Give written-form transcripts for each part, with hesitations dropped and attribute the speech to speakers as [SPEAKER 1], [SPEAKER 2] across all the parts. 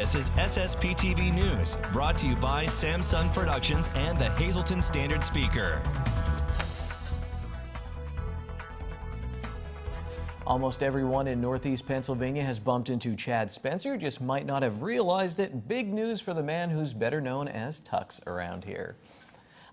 [SPEAKER 1] This is SSPTV News, brought to you by Samsung Productions and the Hazleton Standard Speaker.
[SPEAKER 2] Almost everyone in Northeast Pennsylvania has bumped into Chad Spencer, just might not have realized it. Big news for the man who's better known as Tux around here.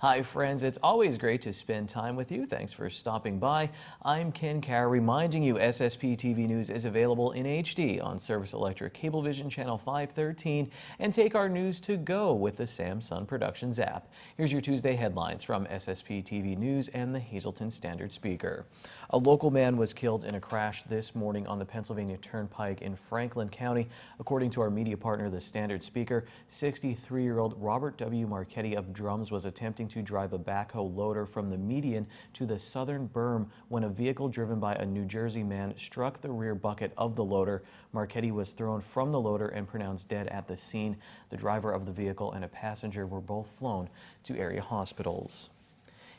[SPEAKER 2] Hi friends, it's always great to spend time with you. Thanks for stopping by. I'm Ken Carr reminding you SSPTV News is available in HD on Service Electric Cablevision Channel 513 and take our news to go with the Samsung Productions app. Here's your Tuesday headlines from SSPTV News and the Hazleton Standard Speaker. A local man was killed in a crash this morning on the Pennsylvania Turnpike in Franklin County. According to our media partner, the Standard Speaker, 63-year-old Robert W. Marchetti of Drums was attempting to drive a backhoe loader from the median to the southern berm when a vehicle driven by a New Jersey man struck the rear bucket of the loader. Marchetti was thrown from the loader and pronounced dead at the scene. The driver of the vehicle and a passenger were both flown to area hospitals.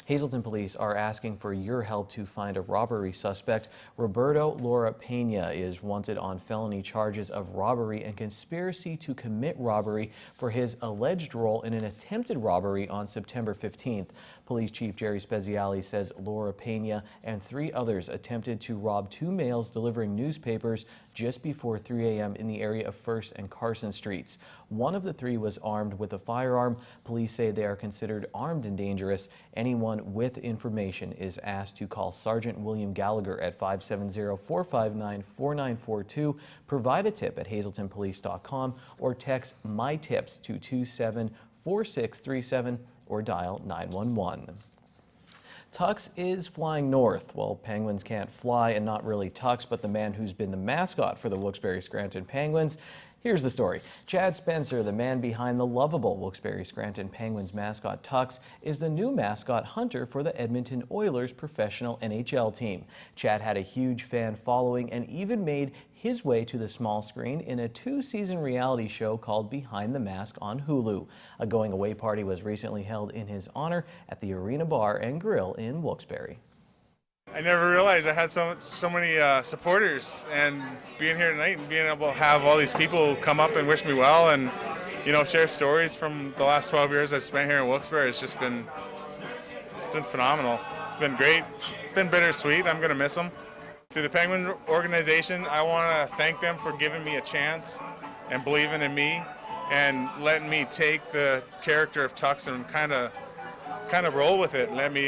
[SPEAKER 2] Hazleton police are asking for your help to find a robbery suspect. Roberto Laura Pena is wanted on felony charges of robbery and conspiracy to commit robbery for his alleged role in an attempted robbery on September 15th. Police Chief Jerry Speziale says Laura Pena and 3 others attempted to rob 2 males delivering newspapers just before 3 a.m. in the area of First and Carson Streets. One of the 3 was armed with a firearm. Police say they are considered armed and dangerous. Anyone with information is asked to call Sergeant William Gallagher at 570-459-4942, provide a tip at hazeltonpolice.com, or text My Tips to 274637 or dial 911. Tux is flying north. Well, penguins can't fly, and not really Tux, but the man who's been the mascot for the Wilkes-Barre-Scranton Penguins. Here's the story. Chad Spencer, the man behind the lovable Wilkes-Barre-Scranton Penguins mascot Tux, is the new mascot hunter for the Edmonton Oilers professional NHL team. Chad had a huge fan following and even made his way to the small screen in a 2-season reality show called Behind the Mask on Hulu. A going-away party was recently held in his honor at the Arena Bar and Grill in Wilkes-Barre.
[SPEAKER 3] I never realized I had so many supporters, and being here tonight and being able to have all these people come up and wish me well and, you know, share stories from the last 12 years I've spent here in Wilkes-Barre. It's been phenomenal. It's been great. It's been bittersweet. I'm going to miss them. To the Penguin organization, I want to thank them for giving me a chance and believing in me and letting me take the character of Tux and kind of roll with it. Let me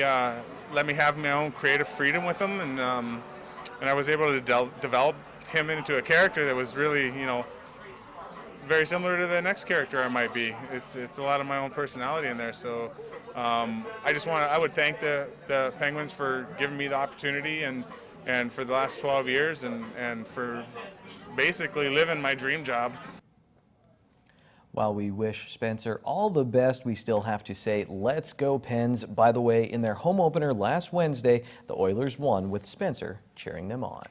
[SPEAKER 3] have my own creative freedom with him, and I was able to develop him into a character that was really, you know, very similar to the next character I might be. It's a lot of my own personality in there. So I would thank the Penguins for giving me the opportunity and for the last 12 years and for basically living my dream job.
[SPEAKER 2] While we wish Spencer all the best, we still have to say, let's go Pens. By the way, in their home opener last Wednesday, the Oilers won with Spencer cheering them on.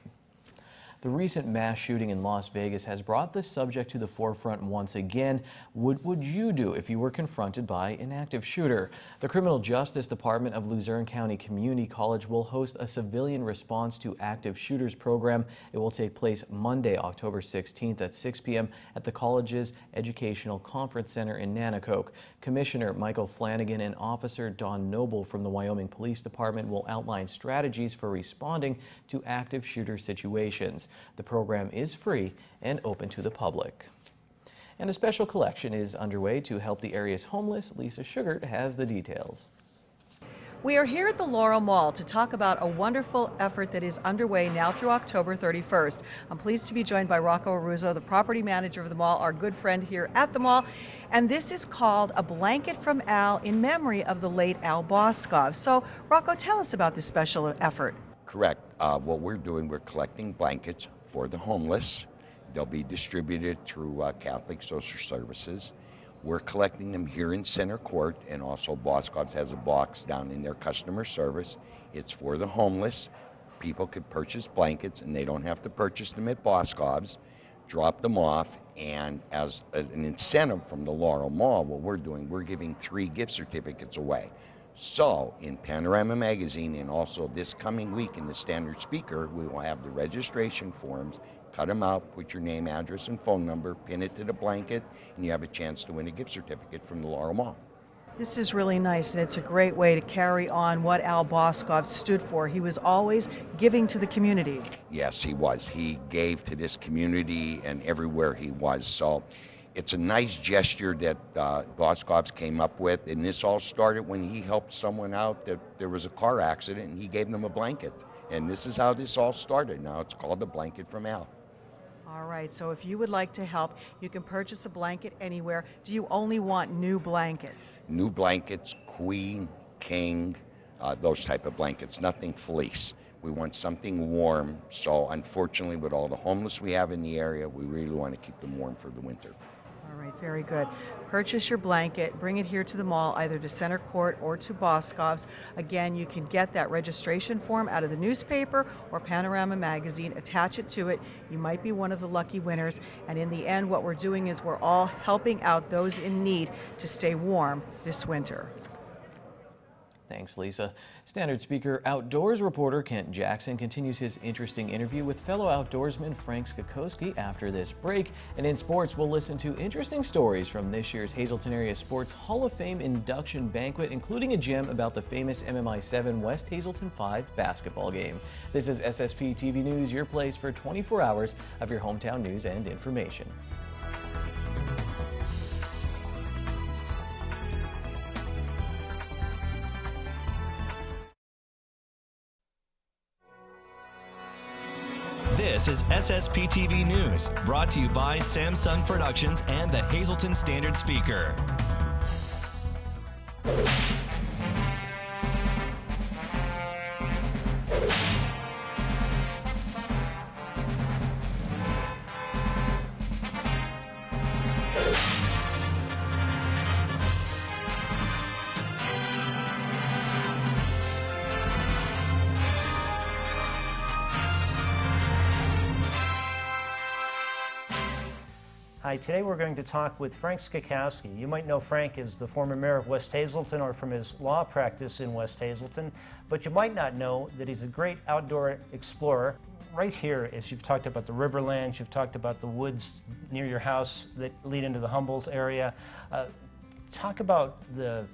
[SPEAKER 2] The recent mass shooting in Las Vegas has brought the subject to the forefront once again. What would you do if you were confronted by an active shooter? The Criminal Justice Department of Luzerne County Community College will host a civilian response to active shooters program. It will take place Monday, October 16th at 6 p.m. at the college's Educational Conference Center in Nanticoke. Commissioner Michael Flanagan and Officer Don Noble from the Wyoming Police Department will outline strategies for responding to active shooter situations. The program is free and open to the public. And a special collection is underway to help the area's homeless. Lisa Sugart has the details.
[SPEAKER 4] We are here at the Laurel Mall to talk about a wonderful effort that is underway now through October 31st. I'm pleased to be joined by Rocco Aruzzo, the property manager of the mall, our good friend here at the mall. And this is called A Blanket from Al in memory of the late Al Boskov. So, Rocco, tell us about this special effort.
[SPEAKER 5] Correct. What we're doing, we're collecting blankets for the homeless. They'll be distributed through Catholic Social Services. We're collecting them here in Center Court, and also Boscov's has a box down in their customer service. It's for the homeless. People could purchase blankets, and they don't have to purchase them at Boscov's. Drop them off, and as an incentive from the Laurel Mall, what we're doing, we're giving 3 gift certificates away. So, in Panorama Magazine and also this coming week in the Standard Speaker, we will have the registration forms cut them out, put your name, address, and phone number, pin it to the blanket, and you have a chance to win a gift certificate from the Laurel Mall.
[SPEAKER 4] This is really nice, and it's a great way to carry on what Al Boskov stood for. He was always giving to the community.
[SPEAKER 5] Yes, he was. He gave to this community and everywhere he was. So it's a nice gesture that Boskovs came up with, and this all started when he helped someone out that there was a car accident, and he gave them a blanket. And this is how this all started. Now it's called the Blanket from Al.
[SPEAKER 4] All right, so if you would like to help, you can purchase a blanket anywhere. Do you only want new blankets?
[SPEAKER 5] New blankets, queen, king, those type of blankets, nothing fleece. We want something warm, so unfortunately with all the homeless we have in the area, we really want to keep them warm for the winter.
[SPEAKER 4] All right, very good. Purchase your blanket, bring it here to the mall, either to Center Court or to Boskov's. Again, you can get that registration form out of the newspaper or Panorama magazine, attach it to it. You might be one of the lucky winners. And in the end, what we're doing is we're all helping out those in need to stay warm this winter.
[SPEAKER 2] Thanks, Lisa. Standard Speaker Outdoors reporter Kent Jackson continues his interesting interview with fellow outdoorsman Frank Skakowski after this break. And in sports, we'll listen to interesting stories from this year's Hazleton Area Sports Hall of Fame induction banquet, including a gem about the famous MMI 7 West Hazleton 5 basketball game. This is SSPTV News, your place for 24 hours of your hometown news and information.
[SPEAKER 1] This is SSPTV News, brought to you by Samsung Productions and the Hazleton Standard Speaker.
[SPEAKER 6] Hi, today we're going to talk with Frank Skakowski. You might know Frank as the former mayor of West Hazleton or from his law practice in West Hazleton, but you might not know that he's a great outdoor explorer. Right here, as you've talked about the riverlands, you've talked about the woods near your house that lead into the Humboldt area. Talk about the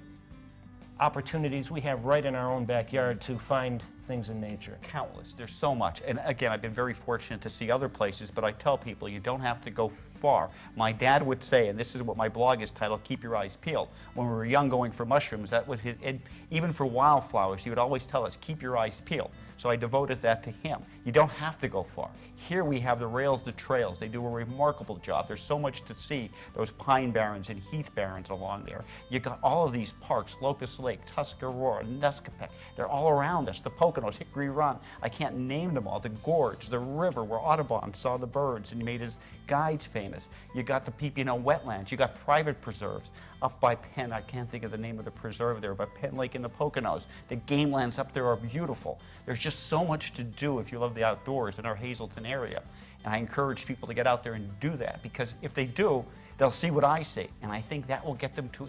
[SPEAKER 6] opportunities we have right in our own backyard to find things in nature.
[SPEAKER 7] Countless. There's so much. And again, I've been very fortunate to see other places, but I tell people you don't have to go far. My dad would say, and this is what my blog is titled, Keep Your Eyes Peeled. When we were young going for mushrooms, that would hit, and even for wildflowers, he would always tell us, keep your eyes peeled. So I devoted that to him. You don't have to go far. Here we have the rails, the trails. They do a remarkable job. There's so much to see, those pine barrens and heath barrens along there. You got all of these parks, Locust Lake, Tuscarora, Nescapec. They're all around us. The Poconos, Hickory Run. I can't name them all. The gorge, the river where Audubon saw the birds and made his guides famous. You got the Pepino wetlands. You got private preserves up by Penn. I can't think of the name of the preserve there, but Penn Lake in the Poconos. The game lands up there are beautiful. There's just so much to do if you love the outdoors in our Hazleton area. And I encourage people to get out there and do that, because if they do, they'll see what I see. And I think that will get them to,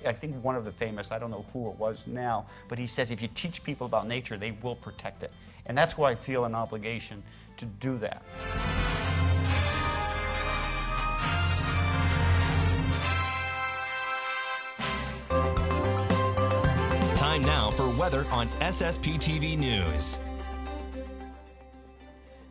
[SPEAKER 7] I think one of the famous, I don't know who it was now, but he says if you teach people about nature, they will protect it. And that's why I feel an obligation to do that.
[SPEAKER 1] Time now for weather on SSPTV News.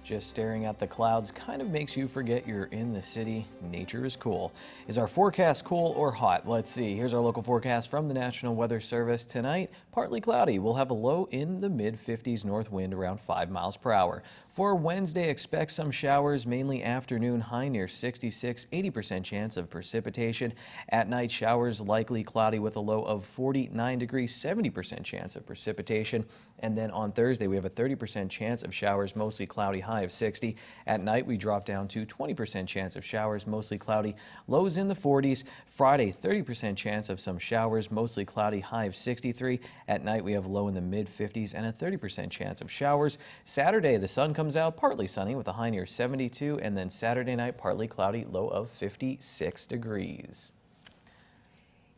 [SPEAKER 2] Just staring at the clouds kind of makes you forget you're in the city. Nature is cool. Is our forecast cool or hot? Let's see. Here's our local forecast from the National Weather Service. Tonight, partly cloudy. We'll have a low in the mid-50s, north wind around 5 miles per hour. For Wednesday, expect some showers, mainly afternoon, high near 66, 80% chance of precipitation. At night, showers likely cloudy with a low of 49 degrees, 70% chance of precipitation. And then on Thursday, we have a 30% chance of showers, mostly cloudy, high of 60. At night, we drop down to 20% chance of showers, mostly cloudy, lows in the 40s. Friday, 30% chance of some showers, mostly cloudy, high of 63. At night, we have low in the mid-50s and a 30% chance of showers. Saturday, the sun comes out, partly sunny with a high near 72, and then Saturday night, partly cloudy, low of 56 degrees.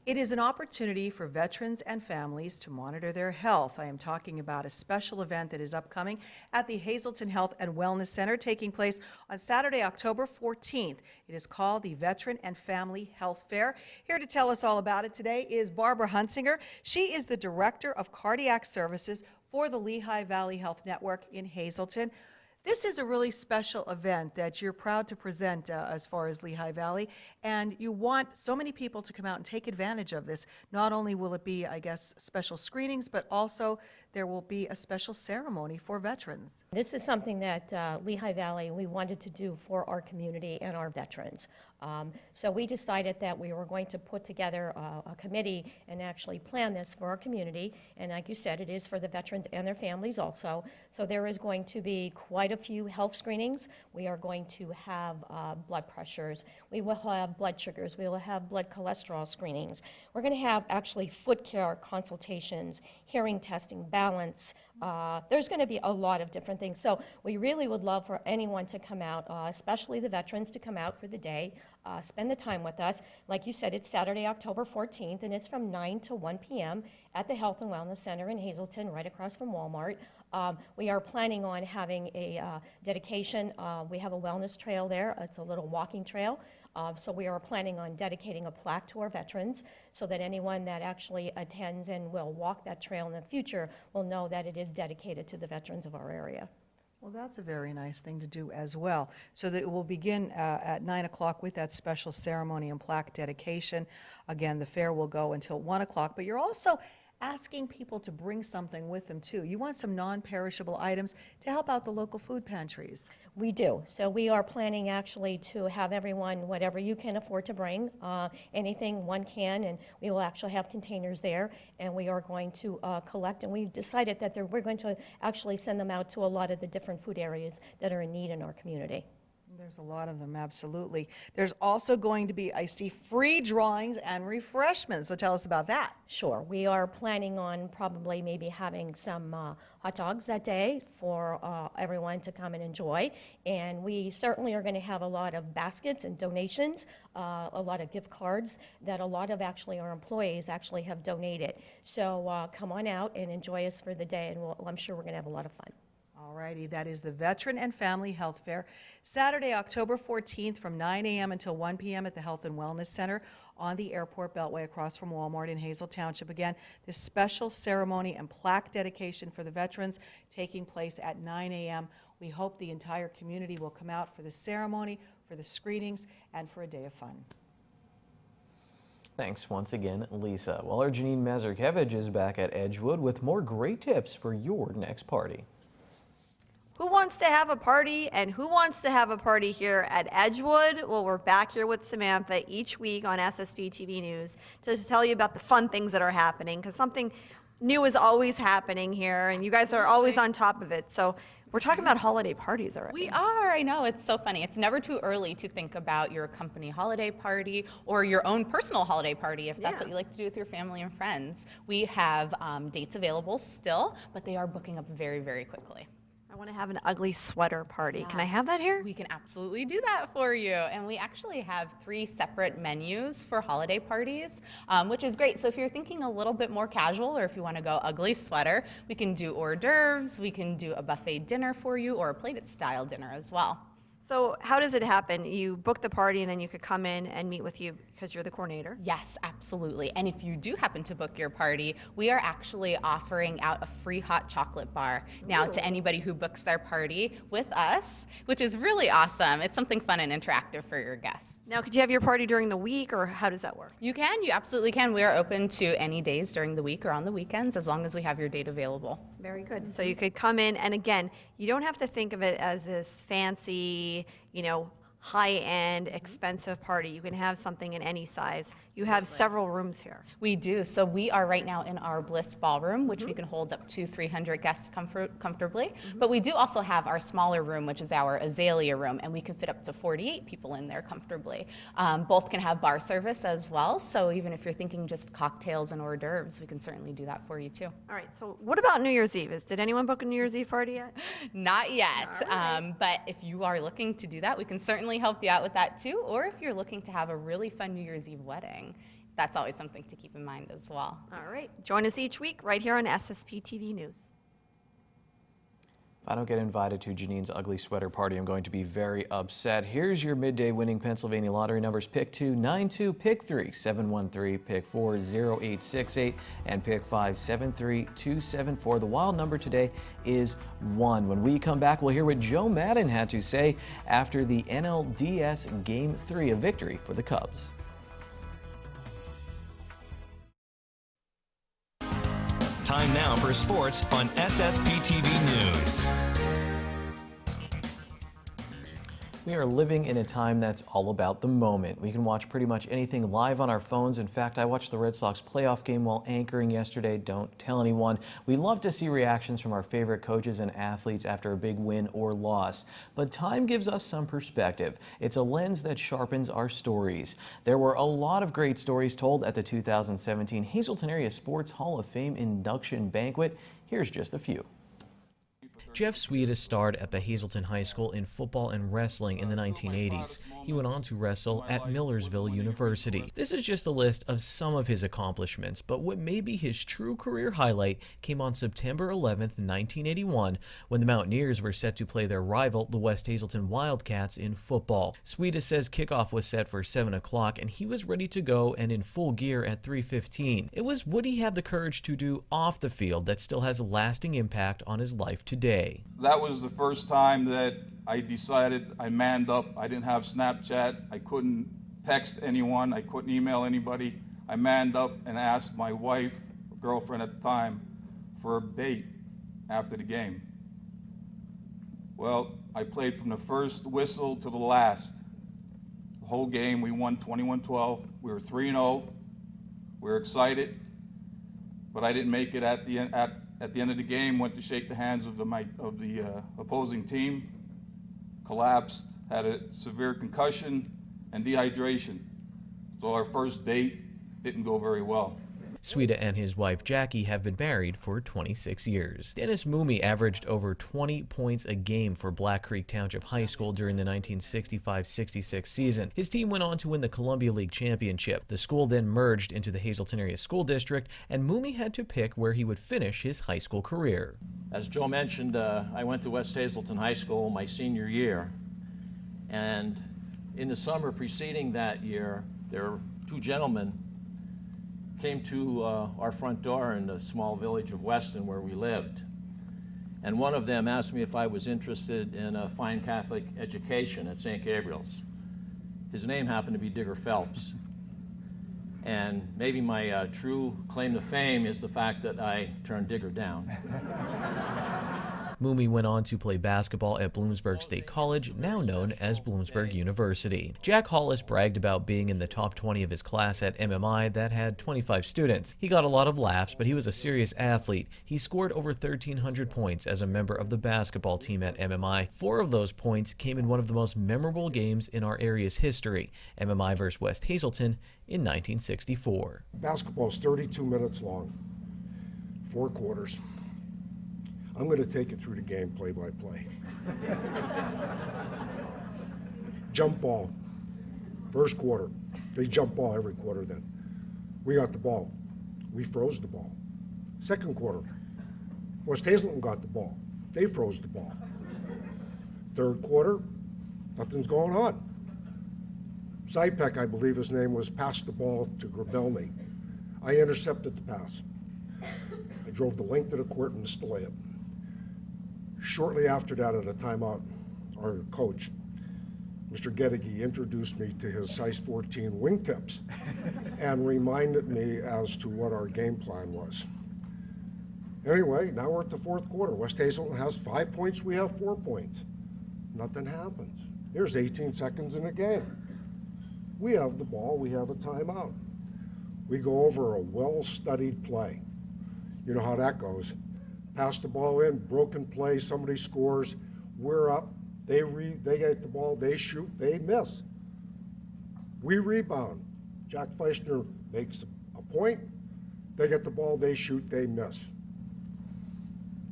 [SPEAKER 4] It is an opportunity for veterans and families to monitor their health. I am talking about a special event that is upcoming at the Hazleton Health and Wellness Center, taking place on Saturday, October 14th. It is called the Veteran and Family Health Fair. Here to tell us all about it today is Barbara Hunsinger. She is the Director of Cardiac Services for the Lehigh Valley Health Network in Hazleton. This is a really special event that you're proud to present as far as Lehigh Valley, and you want so many people to come out and take advantage of this. Not only will it be, I guess, special screenings, but also there will be a special ceremony for veterans.
[SPEAKER 8] This is something that Lehigh Valley, we wanted to do for our community and our veterans. So we decided that we were going to put together a committee and actually plan this for our community. And like you said, it is for the veterans and their families also. So there is going to be quite a few health screenings. We are going to have blood pressures. We will have blood sugars. We will have blood cholesterol screenings. We're going to have actually foot care consultations, hearing testing, balance. There's going to be a lot of different things. So we really would love for anyone to come out, especially the veterans, to come out for the day, spend the time with us. Like you said, it's Saturday, October 14th, and it's from 9 to 1 p.m. at the Health and Wellness Center in Hazleton, right across from Walmart. We are planning on having a dedication. We have a wellness trail there. It's a little walking trail. So we are planning on dedicating a plaque to our veterans so that anyone that actually attends and will walk that trail in the future will know that it is dedicated to the veterans of our area.
[SPEAKER 4] Well, that's a very nice thing to do as well. So that it will begin at 9 o'clock with that special ceremony and plaque dedication. Again, the fair will go until 1 o'clock, but you're also asking people to bring something with them too. You want some non-perishable items to help out the local food pantries.
[SPEAKER 8] We do. So we are planning actually to have everyone, whatever you can afford to bring, anything one can, and we will actually have containers there, and we are going to collect, and we've decided that we're going to actually send them out to a lot of the different food areas that are in need in our community.
[SPEAKER 4] There's a lot of them, absolutely. There's also going to be, I see, free drawings and refreshments, so tell us about that.
[SPEAKER 8] Sure. We are planning on probably maybe having some hot dogs that day for everyone to come and enjoy. And we certainly are going to have a lot of baskets and donations, a lot of gift cards that a lot of actually our employees actually have donated. So come on out and enjoy us for the day, and I'm sure we're going to have a lot of fun.
[SPEAKER 4] Alrighty, that is the Veteran and Family Health Fair, Saturday, October 14th from 9 a.m. until 1 p.m. at the Health and Wellness Center on the Airport Beltway across from Walmart in Hazel Township. Again, this special ceremony and plaque dedication for the veterans taking place at 9 a.m. We hope the entire community will come out for the ceremony, for the screenings, and for a day of fun.
[SPEAKER 2] Thanks once again, Lisa. Well, our Janine Mazurkevich is back at Edgewood with more great tips for your next party.
[SPEAKER 9] Who wants to have a party and who wants to have a party here at Edgewood? Well, we're back here with Samantha each week on SSPTV News to tell you about the fun things that are happening, because something new is always happening here and you guys are always on top of it. So we're talking about holiday parties already.
[SPEAKER 10] We are, I know, it's so funny. It's never too early to think about your company holiday party or your own personal holiday party if that's what you like to do with your family and friends. We have dates available still, but they are booking up very, very quickly.
[SPEAKER 9] I want to have an ugly sweater party. Yes. Can I have that here?
[SPEAKER 10] We can absolutely do that for you. And we actually have 3 separate menus for holiday parties, which is great. So if you're thinking a little bit more casual, or if you want to go ugly sweater, we can do hors d'oeuvres, we can do a buffet dinner for you, or a plated style dinner as well.
[SPEAKER 9] So how does it happen? You book the party and then you could come in and meet with you because you're the coordinator?
[SPEAKER 10] Yes, absolutely. And if you do happen to book your party, we are actually offering out a free hot chocolate bar now to anybody who books their party with us, which is really awesome. It's something fun and interactive for your guests.
[SPEAKER 9] Now, could you have your party during the week, or how does that work?
[SPEAKER 10] You can, you absolutely can. We are open to any days during the week or on the weekends, as long as we have your date available.
[SPEAKER 9] Very good. So you could come in, and again, you don't have to think of it as this fancy, high-end, expensive party. You can have something in any size. You have several rooms here.
[SPEAKER 10] We do. So we are right now in our Bliss Ballroom, which we can hold up to 300 guests comfortably. But we do also have our smaller room, which is our Azalea room, and we can fit up to 48 people in there comfortably. Both can have bar service as well. So even if you're thinking just cocktails and hors d'oeuvres, we can certainly do that for you too.
[SPEAKER 9] All right. So what about New Year's Eve? Did anyone book a New Year's Eve party yet?
[SPEAKER 10] Not yet. But if you are looking to do that, we can certainly help you out with that too. Or if you're looking to have a really fun New Year's Eve wedding, that's always something to keep in mind as well.
[SPEAKER 9] All right. Join us each week right here on SSPTV News.
[SPEAKER 2] If I don't get invited to Janine's ugly sweater party, I'm going to be very upset. Here's your midday winning Pennsylvania lottery numbers: pick 2, 92, pick 3, 713, pick 4, 0868, and pick 5, 73274. The wild number today is 1. When we come back, we'll hear what Joe Madden had to say after the NLDS Game 3, a victory for the Cubs.
[SPEAKER 1] Time now for sports on SSPTV News.
[SPEAKER 2] We are living in a time that's all about the moment. We can watch pretty much anything live on our phones. In fact, I watched the Red Sox playoff game while anchoring yesterday. Don't tell anyone. We love to see reactions from our favorite coaches and athletes after a big win or loss. But time gives us some perspective. It's a lens that sharpens our stories. There were a lot of great stories told at the 2017 Hazleton Area Sports Hall of Fame induction banquet. Here's just a few. Jeff Sweeta starred at the Hazleton High School in football and wrestling in the 1980s. He went on to wrestle at Millersville University. This is just a list of some of his accomplishments, but what may be his true career highlight came on September 11th, 1981, when the Mountaineers were set to play their rival, the West Hazleton Wildcats, in football. Sweeta says kickoff was set for 7 o'clock and he was ready to go and in full gear at 3:15. It was what he had the courage to do off the field that still has a lasting impact on his life today.
[SPEAKER 11] That was the first time that I decided I manned up. I didn't have Snapchat. I couldn't text anyone. I couldn't email anybody. I manned up and asked my wife, girlfriend at the time, for a date after the game. Well, I played from the first whistle to the last. The whole game, we won 21-12. We were 3-0. We were excited, but I didn't make it at the end. At the end of the game, went to shake the hands of the opposing team, collapsed, had a severe concussion and dehydration. So our first date didn't go very well.
[SPEAKER 2] Sweeta and his wife Jackie have been married for 26 years. Dennis Moomey averaged over 20 points a game for Black Creek Township High School during the 1965-66 season. His team went on to win the Columbia League Championship. The school then merged into the Hazleton Area School District, and Moomey had to pick where he would finish his high school career.
[SPEAKER 12] As Joe mentioned, I went to West Hazleton High School my senior year, and in the summer preceding that year, there were two gentlemen came to our front door in the small village of Weston where we lived. And one of them asked me if I was interested in a fine Catholic education at St. Gabriel's. His name happened to be Digger Phelps. And maybe my true claim to fame is the fact that I turned Digger down.
[SPEAKER 2] Moomey went on to play basketball at Bloomsburg State College, now known as Bloomsburg University. Jack Hollis bragged about being in the top 20 of his class at MMI that had 25 students. He got a lot of laughs, but he was a serious athlete. He scored over 1,300 points as a member of the basketball team at MMI. 4 of those points came in one of the most memorable games in our area's history, MMI versus West Hazleton in 1964.
[SPEAKER 13] Basketball is 32 minutes long, 4 quarters. I'm going to take it through the game play by play. Jump ball, first quarter. They jump ball every quarter then. We got the ball. We froze the ball. Second quarter, West Hazleton got the ball. They froze the ball. Third quarter, nothing's going on. Sipek, I believe his name was, passed the ball to Grabelny. I intercepted the pass. I drove the length of the court and missed the layup. Shortly after that, at a timeout, our coach, Mr. Geddige, introduced me to his size 14 wingtips and reminded me as to what our game plan was. Anyway, now we're at the fourth quarter. West Hazleton has 5 points, we have 4 points. Nothing happens. There's 18 seconds in the game. We have the ball, we have a timeout. We go over a well-studied play. You know how that goes. Pass the ball in, broken play, somebody scores, we're up, they get the ball, they shoot, they miss. We rebound. Jack Fleischner makes a point, they get the ball, they shoot, they miss.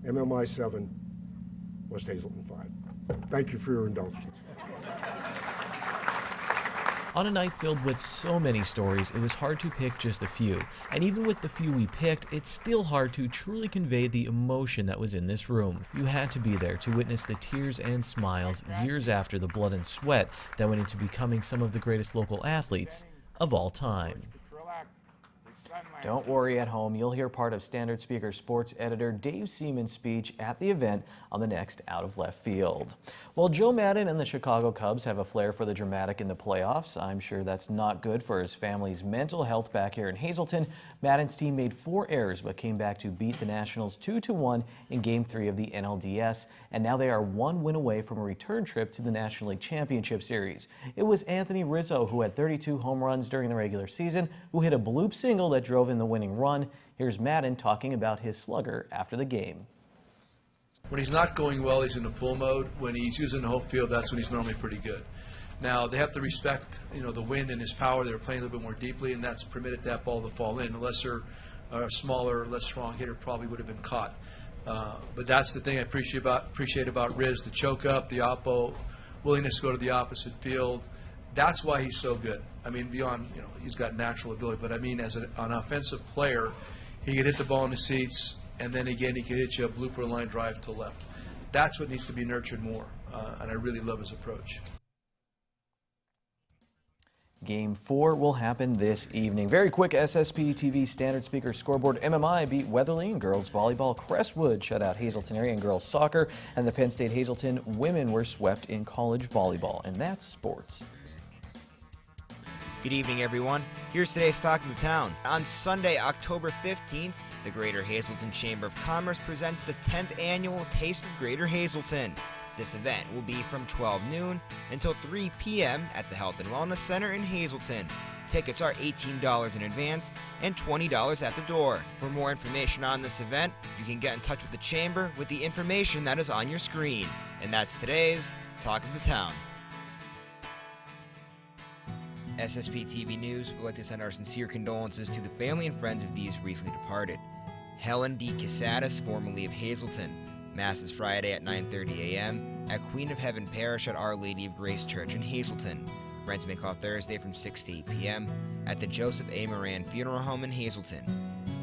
[SPEAKER 13] MMI 7, West Hazleton 5. Thank you for your indulgence.
[SPEAKER 2] On a night filled with so many stories, it was hard to pick just a few. And even with the few we picked, it's still hard to truly convey the emotion that was in this room. You had to be there to witness the tears and smiles years after the blood and sweat that went into becoming some of the greatest local athletes of all time. Don't worry at home, you'll hear part of Standard Speaker sports editor Dave Seaman's speech at the event on the next Out of Left Field. While Joe Maddon and the Chicago Cubs have a flair for the dramatic in the playoffs, I'm sure that's not good for his family's mental health back here in Hazleton. Maddon's team made 4 errors but came back to beat the Nationals 2-1 in Game 3 of the NLDS, and now they are 1 win away from a return trip to the National League Championship Series. It was Anthony Rizzo, who had 32 home runs during the regular season, who hit a bloop single that drove in the winning run. Here's Maddon talking about his slugger after the game.
[SPEAKER 14] When he's not going well, he's in the pull mode. When he's using the whole field, that's when he's normally pretty good. Now, they have to respect, the wind and his power. They're playing a little bit more deeply, and that's permitted that ball to fall in. A lesser, smaller, less strong hitter probably would have been caught. But that's the thing I appreciate about Riz, the choke up, the oppo, willingness to go to the opposite field. That's why he's so good. I mean, beyond, he's got natural ability, but I mean, as an offensive player, he could hit the ball in the seats, and then again, he could hit you a blooper line drive to left. That's what needs to be nurtured more, and I really love his approach.
[SPEAKER 2] Game 4 will happen this evening. Very quick SSPTV Standard Speaker scoreboard. MMI beat Weatherly in girls volleyball. Crestwood shut out Hazleton area in girls soccer, and the Penn State Hazleton women were swept in college volleyball. And that's sports.
[SPEAKER 15] Good evening, everyone. Here's today's Talk of the Town. On Sunday, October 15th, the Greater Hazleton Chamber of Commerce presents the 10th annual Taste of Greater Hazleton. This event will be from 12 noon until 3 p.m. at the Health and Wellness Center in Hazleton. Tickets are $18 in advance and $20 at the door. For more information on this event, you can get in touch with the Chamber with the information that is on your screen. And that's today's Talk of the Town. SSPTV News would like to send our sincere condolences to the family and friends of these recently departed. Helen D. Casadas, formerly of Hazleton. Mass is Friday at 9:30 a.m. at Queen of Heaven Parish at Our Lady of Grace Church in Hazleton. Friends may call Thursday from 6 to 8 p.m. at the Joseph A. Moran Funeral Home in Hazleton.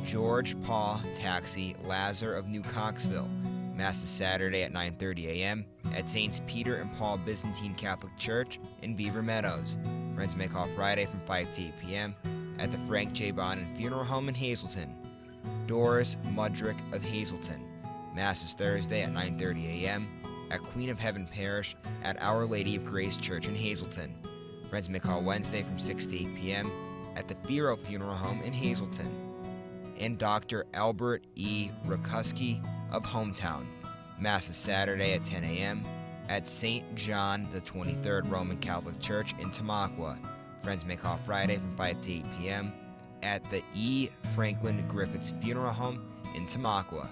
[SPEAKER 15] George Paul Taxi Lazar of New Coxville. Mass is Saturday at 9:30 a.m. at Saints Peter and Paul Byzantine Catholic Church in Beaver Meadows. Friends may call Friday from 5 to 8 p.m. at the Frank J. Bonin Funeral Home in Hazleton. Doris Mudrick of Hazleton. Mass is Thursday at 9:30 a.m. at Queen of Heaven Parish at Our Lady of Grace Church in Hazleton. Friends may call Wednesday from 6 to 8 p.m. at the Firo Funeral Home in Hazleton. And Dr. Albert E. Rakuski of Hometown. Mass is Saturday at 10 a.m. at St. John the 23rd Roman Catholic Church in Tamaqua. Friends may call Friday from 5 to 8 p.m. at the E. Franklin Griffiths Funeral Home in Tamaqua.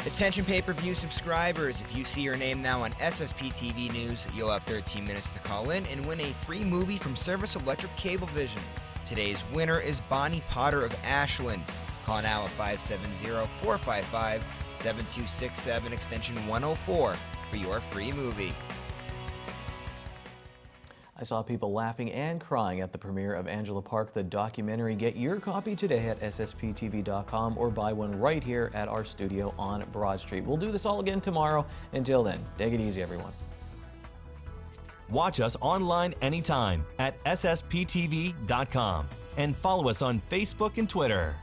[SPEAKER 15] Attention pay-per-view subscribers, if you see your name now on SSPTV News, you'll have 13 minutes to call in and win a free movie from Service Electric Cablevision. Today's winner is Bonnie Potter of Ashland. Call now at 570-455-7267, extension 104 for your free movie.
[SPEAKER 2] I saw people laughing and crying at the premiere of Angela Park, the documentary. Get your copy today at ssptv.com or buy one right here at our studio on Broad Street. We'll do this all again tomorrow. Until then, take it easy, everyone.
[SPEAKER 1] Watch us online anytime at ssptv.com and follow us on Facebook and Twitter.